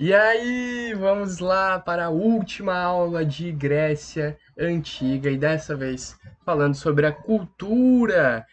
E aí, vamos lá para a última aula de Grécia Antiga e dessa vez falando sobre a cultura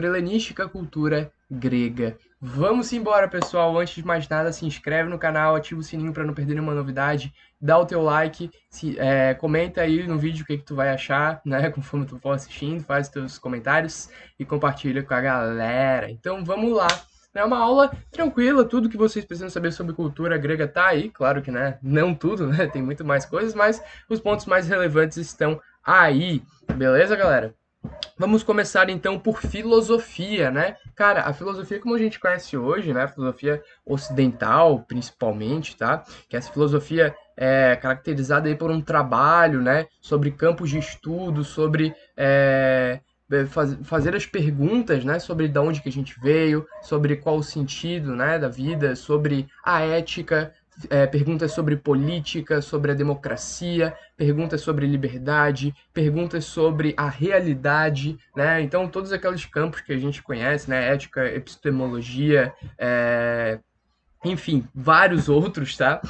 helenística, a cultura grega. Vamos embora, pessoal. Antes de mais nada, se inscreve no canal, ativa o sininho para não perder nenhuma novidade, dá o teu like, comenta aí no vídeo o que tu vai achar, né? Conforme tu for assistindo, faz os teus comentários e compartilha com a galera. Então, vamos lá. É uma aula tranquila, tudo que vocês precisam saber sobre cultura grega tá aí, claro que né, não tudo, né? Tem muito mais coisas, mas os pontos mais relevantes estão aí. Beleza, galera? Vamos começar então por filosofia, né? Cara, a filosofia como a gente conhece hoje, né? A filosofia ocidental, principalmente, tá? Que essa filosofia é caracterizada aí por um trabalho, né? Sobre campos de estudo, sobre fazer as perguntas, né? Sobre de onde que a gente veio, sobre qual o sentido, né? Da vida, sobre a ética, perguntas sobre política, sobre a democracia, perguntas sobre liberdade, perguntas sobre a realidade, né? Então, todos aqueles campos que a gente conhece, né? Ética, epistemologia, enfim, vários outros, tá?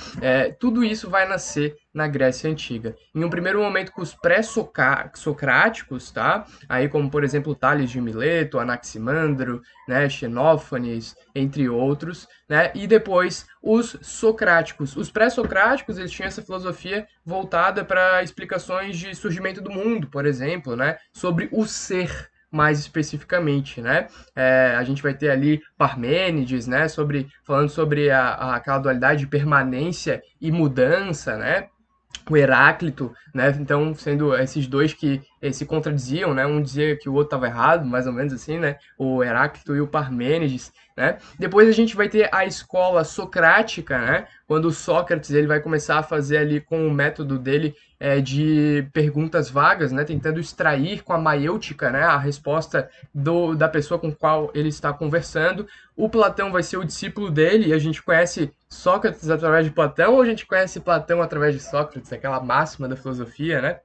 Tudo isso vai nascer na Grécia Antiga. Em um primeiro momento com os pré-socráticos, tá? Aí como, por exemplo, Tales de Mileto, Anaximandro, né? Xenófanes, entre outros, né? E depois os socráticos. Os pré-socráticos, eles tinham essa filosofia voltada para explicações de surgimento do mundo, por exemplo, né? Sobre o ser, mais especificamente, né? A gente vai ter ali Parmênides, né? Falando sobre aquela dualidade de permanência e mudança, né? O Heráclito, né? Então, sendo esses dois que se contradiziam, né? Um dizia que o outro estava errado, mais ou menos assim, né? O Heráclito e o Parmênides, né? Depois a gente vai ter a escola socrática, né? Quando o Sócrates ele vai começar a fazer ali com o método dele de perguntas vagas, né? Tentando extrair com a maiêutica, né? A resposta da pessoa com qual ele está conversando. O Platão vai ser o discípulo dele e a gente conhece Sócrates através de Platão ou a gente conhece Platão através de Sócrates, aquela máxima da filosofia, né?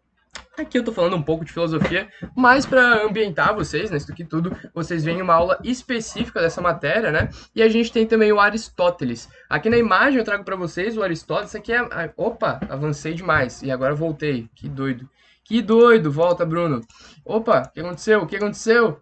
Aqui eu tô falando um pouco de filosofia, mas para ambientar vocês, né, isso aqui tudo, vocês veem uma aula específica dessa matéria, né? E a gente tem também o Aristóteles. Aqui na imagem eu trago para vocês o Aristóteles, isso aqui opa, avancei demais e agora voltei. Que doido. Que doido, volta, Bruno. Opa, o que aconteceu? O que aconteceu?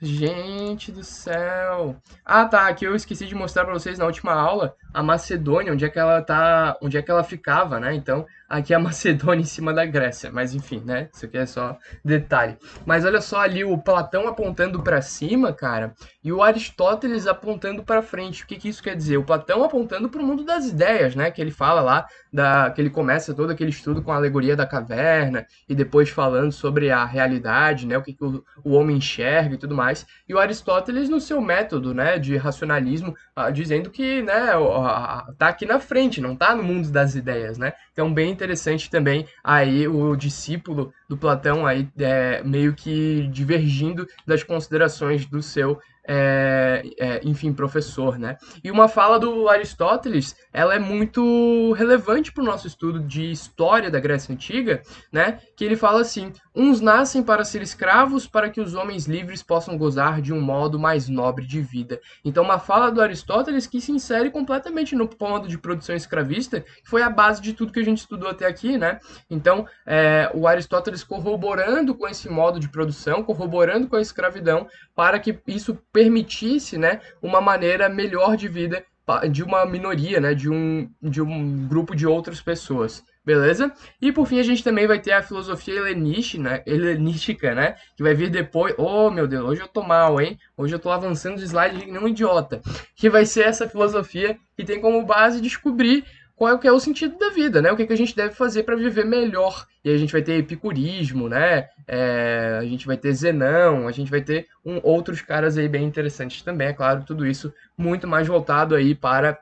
Gente do céu. Ah, tá. Aqui eu esqueci de mostrar para vocês na última aula a Macedônia, onde é que ela tá, onde é que ela ficava, né? Então, aqui é a Macedônia em cima da Grécia, mas enfim, né? Isso aqui é só detalhe. Mas olha só ali o Platão apontando para cima, cara, e o Aristóteles apontando para frente. O que que isso quer dizer? O Platão apontando para o mundo das ideias, né? Que ele fala lá que ele começa todo aquele estudo com a alegoria da caverna e depois falando sobre a realidade, né? O que que o homem enxerga e tudo mais. E o Aristóteles no seu método, né, de racionalismo, dizendo que, né, tá aqui na frente, não tá no mundo das ideias, né? Então bem interessante também aí o discípulo do Platão aí meio que divergindo das considerações do seu enfim, professor, né? E uma fala do Aristóteles, ela é muito relevante para o nosso estudo de história da Grécia Antiga, né? Que ele fala assim: uns nascem para ser escravos, para que os homens livres possam gozar de um modo mais nobre de vida. Então, uma fala do Aristóteles que se insere completamente no modo de produção escravista, que foi a base de tudo que a gente estudou até aqui, né? Então, o Aristóteles corroborando com esse modo de produção, corroborando com a escravidão, para que isso permitisse, né, uma maneira melhor de vida de uma minoria, né, de um grupo de outras pessoas. Beleza? E por fim a gente também vai ter a filosofia helenística, né? Que vai vir depois. Oh, meu Deus, hoje eu tô mal, hein? Hoje eu tô avançando de slide que nem um idiota. Que vai ser essa filosofia que tem como base descobrir qual é, que é o sentido da vida, né? O que, que a gente deve fazer para viver melhor. E a gente vai ter epicurismo, né? A gente vai ter Zenão, a gente vai ter outros caras aí bem interessantes também, é claro, tudo isso muito mais voltado aí para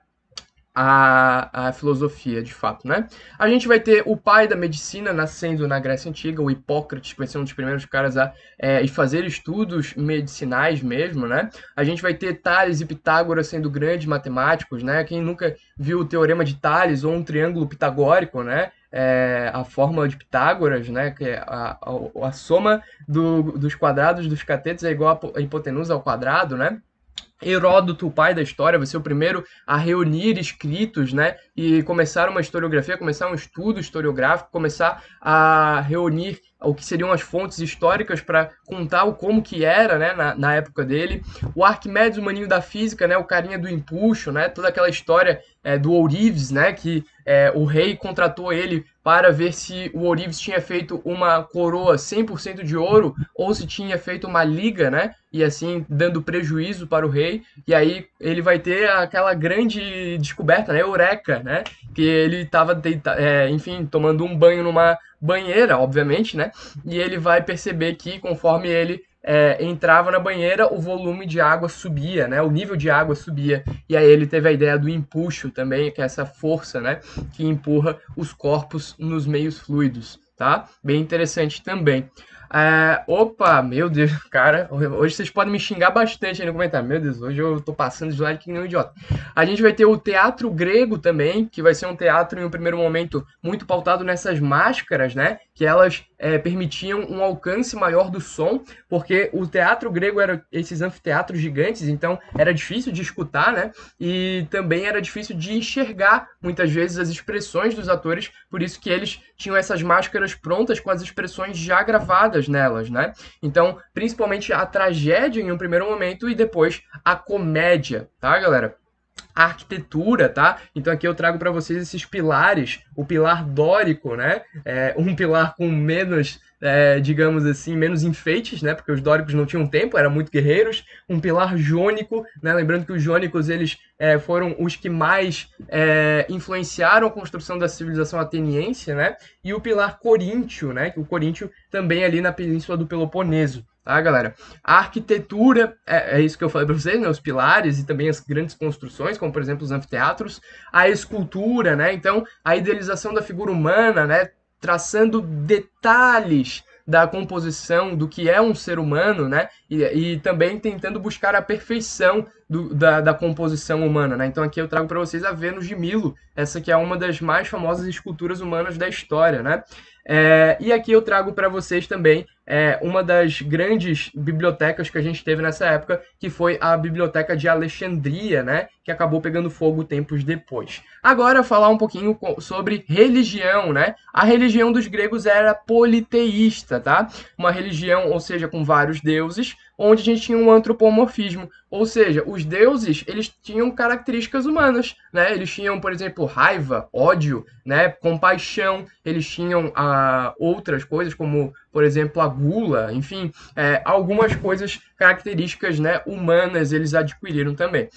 a filosofia, de fato, né? A gente vai ter o pai da medicina nascendo na Grécia Antiga, o Hipócrates, que vai ser um dos primeiros caras a fazer estudos medicinais mesmo, né? A gente vai ter Tales e Pitágoras sendo grandes matemáticos, né? Quem nunca viu o teorema de Tales ou um triângulo pitagórico, né? A fórmula de Pitágoras, né? Que é a soma dos quadrados dos catetos é igual a hipotenusa ao quadrado, né? Heródoto, o pai da história, vai ser o primeiro a reunir escritos, né, e começar uma historiografia, começar um estudo historiográfico, começar a reunir o que seriam as fontes históricas para contar o como que era, né, na época dele. O Arquimedes, o maninho da física, né, o carinha do empuxo, né, toda aquela história do ourives, né, que o rei contratou ele para ver se o ourives tinha feito uma coroa 100% de ouro ou se tinha feito uma liga, né, e assim dando prejuízo para o rei. E aí ele vai ter aquela grande descoberta, né, eureka, né, que ele estava, enfim, tomando um banho numa banheira, obviamente, né, e ele vai perceber que conforme ele entrava na banheira, o volume de água subia, né? O nível de água subia. E aí ele teve a ideia do empuxo também, que é essa força, né? Que empurra os corpos nos meios fluidos, tá? Bem interessante também. Opa, meu Deus, cara, hoje vocês podem me xingar bastante aí no comentário. Meu Deus, hoje eu tô passando de slide que nem um idiota. A gente vai ter o teatro grego também, que vai ser um teatro em um primeiro momento muito pautado nessas máscaras, né? Que elas permitiam um alcance maior do som, porque o teatro grego era esses anfiteatros gigantes, então era difícil de escutar, né? E também era difícil de enxergar muitas vezes as expressões dos atores, por isso que eles tinham essas máscaras prontas com as expressões já gravadas nelas, né? Então, principalmente a tragédia em um primeiro momento e depois a comédia, tá, galera? A arquitetura, tá? Então aqui eu trago para vocês esses pilares, o pilar dórico, né? Um pilar com menos, digamos assim, menos enfeites, né? Porque os dóricos não tinham tempo, eram muito guerreiros. Um pilar jônico, né? Lembrando que os jônicos eles foram os que mais influenciaram a construção da civilização ateniense, né? E o pilar coríntio, né? Que o coríntio também ali na península do Peloponeso. Tá, galera? A arquitetura, é isso que eu falei para vocês, né? Os pilares e também as grandes construções, como por exemplo os anfiteatros. A escultura, né? Então, a idealização da figura humana, né? Traçando detalhes da composição do que é um ser humano, né? E também tentando buscar a perfeição da composição humana, né? Então aqui eu trago para vocês a Vênus de Milo, essa que é uma das mais famosas esculturas humanas da história, né? E aqui eu trago para vocês também uma das grandes bibliotecas que a gente teve nessa época, que foi a Biblioteca de Alexandria, né? Que acabou pegando fogo tempos depois. Agora, falar um pouquinho sobre religião, né? A religião dos gregos era politeísta, tá? Uma religião, ou seja, com vários deuses, onde a gente tinha um antropomorfismo, ou seja, os deuses eles tinham características humanas, né? Eles tinham, por exemplo, raiva, ódio, né? Compaixão, eles tinham outras coisas como, por exemplo, a gula, enfim, algumas coisas características, né, humanas eles adquiriram também.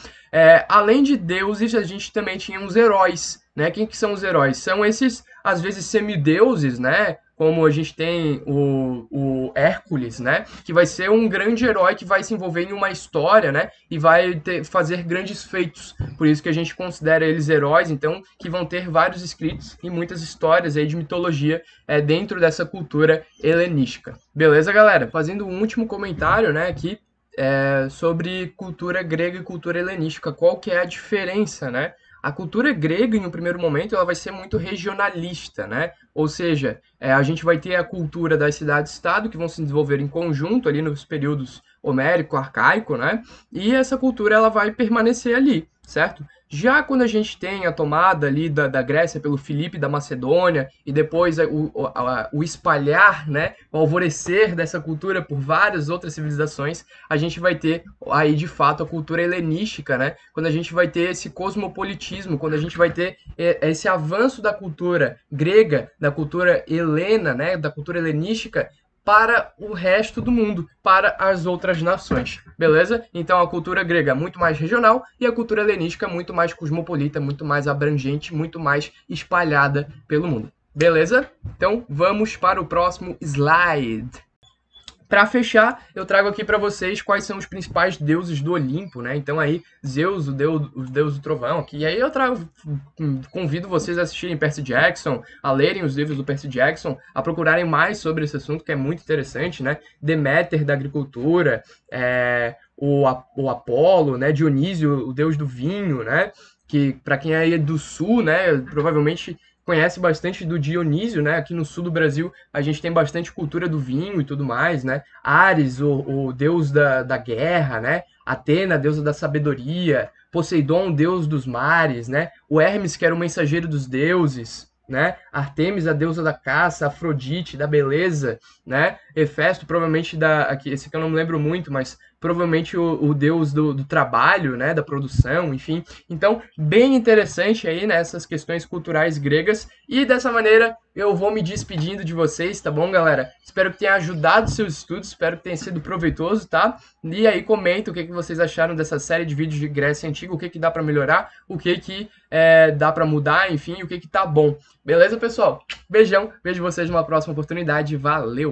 Além de deuses, a gente também tinha os heróis, né? Quem que são os heróis? São esses, às vezes, semideuses, né? Como a gente tem o Hércules, né? Que vai ser um grande herói que vai se envolver em uma história, né? E vai fazer grandes feitos. Por isso que a gente considera eles heróis, então, que vão ter vários escritos e muitas histórias aí de mitologia dentro dessa cultura helenística. Beleza, galera? Fazendo um último comentário, né, aqui, sobre cultura grega e cultura helenística. Qual que é a diferença, né? A cultura grega, em um primeiro momento, ela vai ser muito regionalista, né? Ou seja, a gente vai ter a cultura das cidades-estado que vão se desenvolver em conjunto ali nos períodos homérico, arcaico, né? E essa cultura ela vai permanecer ali, certo? Já quando a gente tem a tomada ali da Grécia pelo Filipe da Macedônia e depois o espalhar, né, o alvorecer dessa cultura por várias outras civilizações, a gente vai ter aí de fato a cultura helenística, né? Quando a gente vai ter esse cosmopolitismo, quando a gente vai ter esse avanço da cultura grega, da cultura helena, né, da cultura helenística para o resto do mundo, para as outras nações, beleza? Então a cultura grega é muito mais regional e a cultura helenística é muito mais cosmopolita, muito mais abrangente, muito mais espalhada pelo mundo, beleza? Então vamos para o próximo slide. Para fechar, eu trago aqui para vocês quais são os principais deuses do Olimpo, né? Então aí, Zeus, o deus do trovão, aqui. E aí eu convido vocês a assistirem Percy Jackson, a lerem os livros do Percy Jackson, a procurarem mais sobre esse assunto, que é muito interessante, né? Deméter da agricultura, o Apolo, né? Dionísio, o deus do vinho, né? Que para quem é do sul, né? Provavelmente conhece bastante do Dionísio, né? Aqui no sul do Brasil a gente tem bastante cultura do vinho e tudo mais, né? Ares, o deus da guerra, né? Atena, deusa da sabedoria, Poseidon, deus dos mares, né? O Hermes, que era o mensageiro dos deuses, né? Artemis, a deusa da caça, Afrodite, da beleza, né? Hefesto, provavelmente esse aqui eu não me lembro muito, mas provavelmente o deus do trabalho, né? Da produção, enfim. Então, bem interessante aí, né? Essas questões culturais gregas. E dessa maneira eu vou me despedindo de vocês, tá bom, galera? Espero que tenha ajudado seus estudos, espero que tenha sido proveitoso, tá? E aí comenta o que vocês acharam dessa série de vídeos de Grécia Antiga, o que dá para melhorar, o que dá para mudar, enfim, o que tá bom. Beleza, pessoal? Beijão, vejo vocês numa próxima oportunidade, valeu!